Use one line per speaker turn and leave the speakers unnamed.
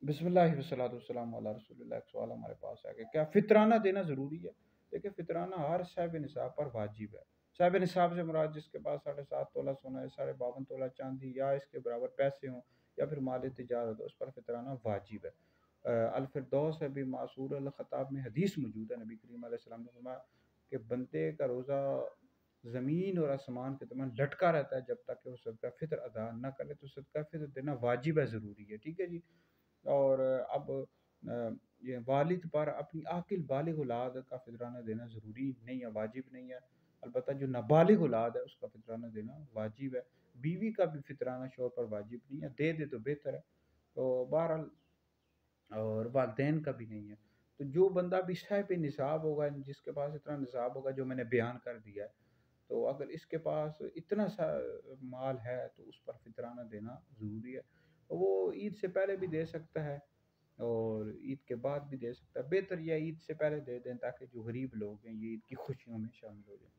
بسم اللہ والصلاۃ والسلام علی رسول اللہ۔ ایک سوال ہمارے پاس ہے کہ کیا فطرانہ دینا ضروری ہے؟ دیکھیں، فطرانہ ہر صاحب نصاب پر واجب ہے۔ صاحب نصاب سے مراد جس کے پاس 7.5 تولہ سونا ہے، 52 تولہ چاندی یا اس کے برابر پیسے ہوں یا پھر مال تجارت ہو، اس پر فطرانہ واجب ہے۔ الفردوس ابی معصور الخطاب میں حدیث موجود ہے، نبی کریم علیہ السلام نے فرمایا کہ بندے کا روزہ زمین اور آسمان کے درمیان لٹکا رہتا ہے جب تک کہ وہ صدقہ فطر ادا نہ کرے، تو صدقہ فطر دینا واجب ہے، ضروری ہے، ٹھیک ہے جی۔ اور اب یہ والد پر اپنی عاقل بالغ اولاد کا فطرانہ دینا ضروری نہیں ہے، واجب نہیں ہے۔ البتہ جو نابالغ اولاد ہے اس کا فطرانہ دینا واجب ہے۔ بیوی کا بھی فطرانہ شوہر پر واجب نہیں ہے، دے دے تو بہتر ہے۔ تو بہرحال، اور والدین کا بھی نہیں ہے۔ تو جو بندہ بھی صاحب نصاب ہوگا، جس کے پاس اتنا نصاب ہوگا جو میں نے بیان کر دیا ہے، تو اگر اس کے پاس اتنا سا مال ہے تو اس پر فطرانہ دینا ضروری ہے۔ وہ عید سے پہلے بھی دے سکتا ہے اور عید کے بعد بھی دے سکتا ہے، بہتر یہ عید سے پہلے دے دیں تاکہ جو غریب لوگ ہیں یہ عید کی خوشیوں میں شامل ہو جائیں۔